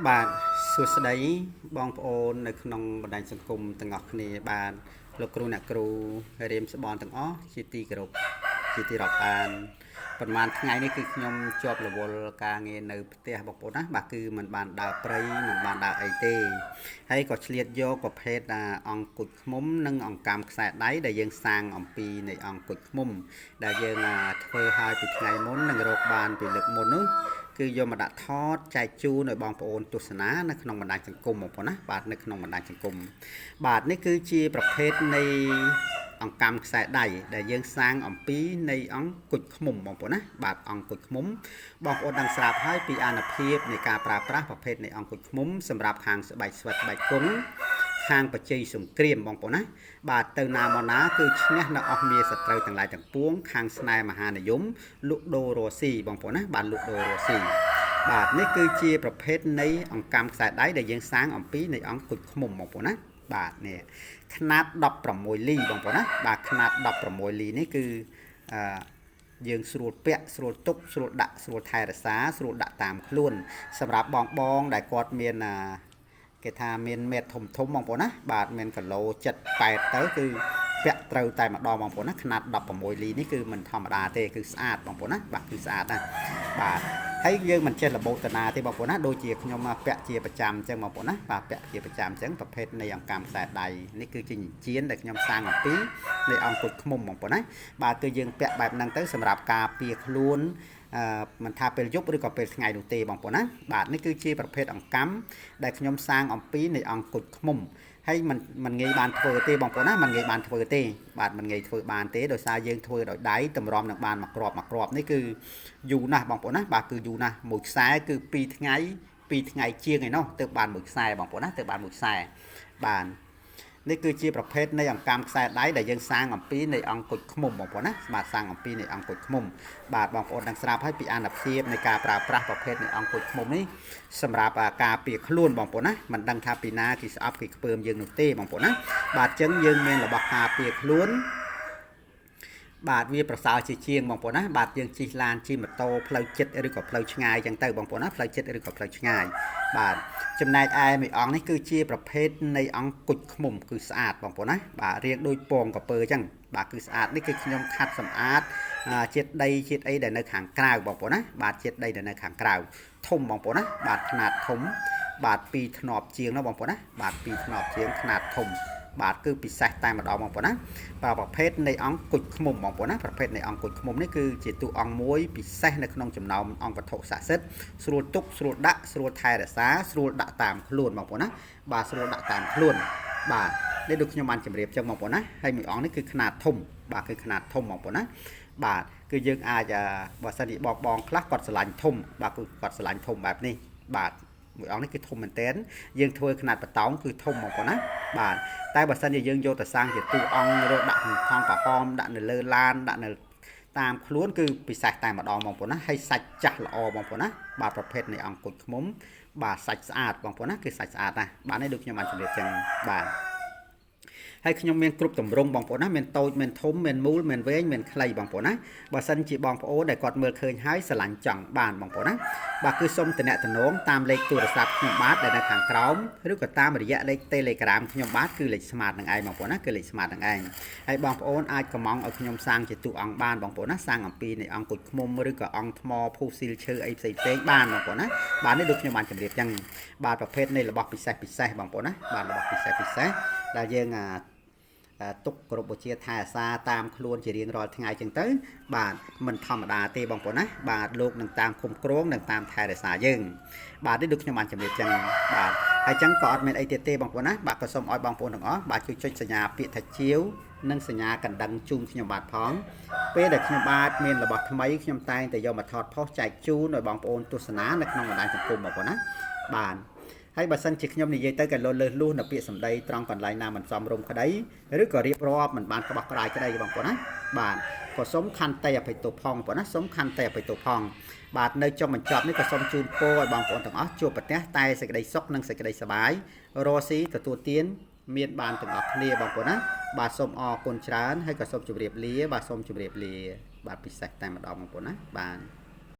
បាទសួស្តីបងប្អូននៅក្នុងបណ្ដាញសង្គមទាំងអស់គ្នាបាទលោកគ្រូអ្នកគ្រូរៀមស្បនទាំងអស់ជាទីគោរពជាទីរាប់អានប្រហែលថ្ងៃនេះគឺខ្ញុំជាប់រវល់ការងារនៅផ្ទះបងប្អូនណាបាទគឺมันបានដើរព្រៃมันបានដើរអីទេហើយក៏ឆ្លៀតយកប្រភេទអង្គគុជឃ្មុំនិងអង្កាំខ្សែដៃដែលយើងសាងអំពីនៃអង្គគុជឃ្មុំដែលយើងធ្វើឲ្យពីថ្ងៃមុននិងរកបានពីលើកមុននោះគឺយកមកដាក់ថតចែកជូនឲ្យបងប្អូនទស្សនានៅក្នុងបណ្ដាញសង្គមបងប្អូនណាបាទនៅក្នុងបណ្ដាញសង្គមបាទនេះគឺជាប្រភេទនៃអង្កាំខ្សែដៃដែលយើងសាងអំពីនៃអង្គគុជឃ្មុំបងប្អូនណាបាទអង្គគុជឃ្មុំបងប្អូនដឹងស្រាប់ហើយពីអានុភាពនៃការប្រើប្រាស់ប្រភេទនៃអង្គគុជឃ្មុំសម្រាប់ខាងស្បែកស្វិតស្បែកគង់ខាងបច្ចេកសង្គ្រាមបងប្អូនណាបាទទៅណាមកណាគឺឈ្នះនៅអស់មាសត្រូវទាំងឡាយទាំងពួងខាងស្នេហ៍មហានិយមលក់ដូររស់ស៊ីបងប្អូនណាបាទលក់ដូររស់ស៊ីបាទនេះគឺជាប្រភេទនៃអង្កាំខ្សែដៃដែលយើងសាងអំពីនៃអង្គគុជឃ្មុំបងប្អូនណាបាទនេះຂະຫນາດ16លីបងប្អូនណាបាទຂະຫນາດ16លីនេះគឺយើងស្រួលពាក់ស្រួលទុកស្រួលដាក់ស្រួលថែរក្សាស្រួលដាក់តាមខ្លួនសម្រាប់បងដែលគាត់មានគេថាមានមេតធំបងប្អូនណាបាទមានគីឡូ7 8ទៅគឺពាក់ត្រូវតែម្ដងបងប្អូនណាຂະຫນາດ16លីនេះគឺមិនធម្មតាទេគឺស្អាតបងប្អូនណាបាទគឺស្អាតណាបាទហើយយើងមិនចេះរបូតតាទេបងប្អូនណាដូចជាខ្ញុំពាក់ជាប្រចាំអញ្ចឹងបងប្អូនណាបាទពាក់ជាប្រចាំអញ្ចឹងប្រភេទនៃអង្កាំខ្សែដៃនេះគឺជាញជៀនដែលខ្ញុំសាងអំពីនៃអង្គគុជឃ្មុំបងប្អូនណាបាទគឺយើងពាក់បែបហ្នឹងទៅសម្រាប់ការពារខ្លួនមិនថាពេលយប់ឬក៏ពេលថ្ងៃនោះទេបងប្អូនណាបាទនេះគឺជាប្រភេទអង្កាំដែលខ្ញុំសាងអំពីនៃអង្គគុជឃ្មុំហើយมันងាយបានធ្វើទេបងប្អូនណាมันងាយបានធ្វើទេបាទมันងាយធ្វើបានទេដោយសារយើងធ្វើដោយដៃតម្រាំនឹងបានមួយគ្រាប់នេះគឺយូរណាស់បងប្អូនណាបាទគឺយូរណាស់មួយខ្សែគឺ2ថ្ងៃជាងឯណោះទើបបានមួយខ្សែបងប្អូនណាទើបបានមួយខ្សែបាទនេះគឺជាប្រភេទនៃអង្កាំខ្សែដៃដែលយើងសាងអំពីនៃអង្គគុជឃ្មុំបងប្អូនណាបាទសាងអំពីនៃអង្គគុជឃ្មុំបាទបងប្អូនដឹងស្រាប់ហើយពីអានុភាពនៃការប្រើប្រាស់ប្រភេទនៃអង្គគុជឃ្មុំនេះសម្រាប់ការពារខ្លួនបងប្អូនណាមិនដឹងថាពីណាគេស្អប់គេខ្ពើមយើងនោះទេបងប្អូនណាបាទអញ្ចឹងយើងមានរបស់ការពារខ្លួនបាទវាប្រសើរជាជាងបងប្អូនណាបាទយើងជិះឡានជិះម៉ូតូផ្លូវចិត្តឬក៏ផ្លូវឆ្ងាយអញ្ចឹងទៅបងប្អូនណាផ្លូវចិត្តឬក៏ផ្លូវឆ្ងាយបាទចំណែកឯមួយអង្គនេះគឺជាប្រភេទនៃអង្គគុជឃ្មុំគឺស្អាតបងប្អូនណាបាទរៀងដូចពងក្រពើអញ្ចឹងបាទគឺស្អាតនេះគឺខ្ញុំខាត់សម្អាតជាតិដីជាតិអីដែលនៅខាងក្រៅបងប្អូនណាបាទជាតិដីដែលនៅខាងក្រៅធំបងប្អូនណាបាទຂະຫນាតធំបាទ2ធ្នប់ជាងណាបងប្អូនណាបាទ2ធ្នប់ជាងຂະຫນាតធំបាទគឺពិសេសតែម្ដងបងប្អូនណាបាទប្រភេទនៃអង្គគុជឃ្មុំបងប្អូនណាប្រភេទនៃអង្គគុជឃ្មុំនេះគឺជាតួអង្គមួយពិសេសនៅក្នុងចំណោមអង្គវត្ថុស័ក្តិសិទ្ធិស្រួលទុកស្រួលដាក់ស្រួលថែរក្សាស្រួលដាក់តាមខ្លួនបងប្អូនណាបាទស្រួលដាក់តាមខ្លួនបាទនេះដូចខ្ញុំបានជម្រាបចឹងបងប្អូនណាហើយមួយអង្គនេះគឺຂະຫນាតធំបាទគឺຂະຫນាតធំបងប្អូនណាបាទគឺយើងអាចបើសិនជាបងខ្លះគាត់ស្រឡាញ់ធំបាទគឺគាត់ស្រឡាញ់ធំបែបនេះបាទមួយអង្គនេះគឺធំមែនតើយើងធ្វើຂະຫນាតបតោងគឺធំបងប្អូនណាបាទតែបើសិនជាយើងយកទៅសាងជាតួអង្គរកដាក់ក្នុងថង់ក្រហមដាក់នៅលើឡានដាក់នៅតាមខ្លួនគឺពិសេសតែម្ដងបងប្អូនណាហើយសាច់ចាស់ល្អបងប្អូនណាបាទប្រភេទនៃអង្គគុជឃ្មុំបាទសាច់ស្អាតបងប្អូនណាគឺសាច់ស្អាតណាបាទនេះដូចខ្ញុំបានជម្រាបចឹងបាទហើយខ្ញុំមានគ្រប់ទម្រង់បងប្អូនណាមានតូចមានធំមានមូលមានវែងមានខ្លីបងប្អូនណាបើសិនជាបងប្អូនដែលគាត់មើលឃើញហើយស្រឡាញ់ចង់បានបងប្អូនណាបាទគឺសូមតំណតាមលេខទូរស័ព្ទខ្ញុំបាទដែលនៅខាងក្រោមឬក៏តាមរយៈលេខ Telegram ខ្ញុំបាទគឺលេខ Smart នឹងឯងបងប្អូនណាគឺលេខ Smart នឹងឯងហើយបងប្អូនអាចកំងឲ្យខ្ញុំសាងជាតួអង្គបានបងប្អូនណាសាងអំពីនៃអង្គគុជឃ្មុំឬក៏អង្គថ្មភូស៊ីលឈើអីផ្សេងបានបងប្អូនណាបាទនេះដូចខ្ញុំបានជម្រាបចឹងបាទប្រភេទនៃរបស់ពិសេសបងប្អូនណាបាទរបស់ពិសេសដែលយើងទុកគ្រប់វិជាថែអាសាតាមខ្លួនជារៀងរាល់ថ្ងៃចឹងទៅបាទមិនធម្មតាទេបងប្អូនណាបាទលោកនឹងតាមគុំក្រងនឹងតាមថែរក្សាយើងបាទនេះដូចខ្ញុំបានជម្រាបចឹងបាទហើយចឹងក៏អត់មានអីទៀតទេបងប្អូនណាបាទក៏សូមឲ្យបងប្អូនទាំងអស់បាទជួយចុចសញ្ញាពាក្យថាជាវនិងសញ្ញាកណ្ដឹងជូនខ្ញុំបាទផងពេលដែលខ្ញុំបាទមានរបស់ថ្មីខ្ញុំតែងតែយកមកថតផុសចែកជូនឲ្យបងប្អូនទស្សនានៅក្នុងបណ្ដាញសង្គមបងប្អូនណាបាទហើយបើសិនជាខ្ញុំនិយាយទៅក៏លើសលួសនៅពាក្យសម្ដីត្រង់កន្លែងណាមិនសមរម្យក្តីឬក៏រៀបរាប់មិនបានក្បោះក្បាយក្តីបងប្អូនណាបាទក៏សូមខន្តីអភ័យទោសផងបងប្អូនណាសូមខន្តីអភ័យទោសផងបាទនៅចុងបញ្ចប់នេះក៏សូមជូនពរឲ្យបងប្អូនទាំងអស់ជួបប្រទះតែសេចក្តីសុខនិងសេចក្តីសប្បាយរស់ស៊ីទទួលទានមានបានទាំងអស់គ្នាបងប្អូនណាបាទសូមអរគុណច្រើនហើយក៏សូមជម្រាបលាបាទសូមជម្រាបលាបាទពិសេសតែម្ដងបងប្អូនណាបាទ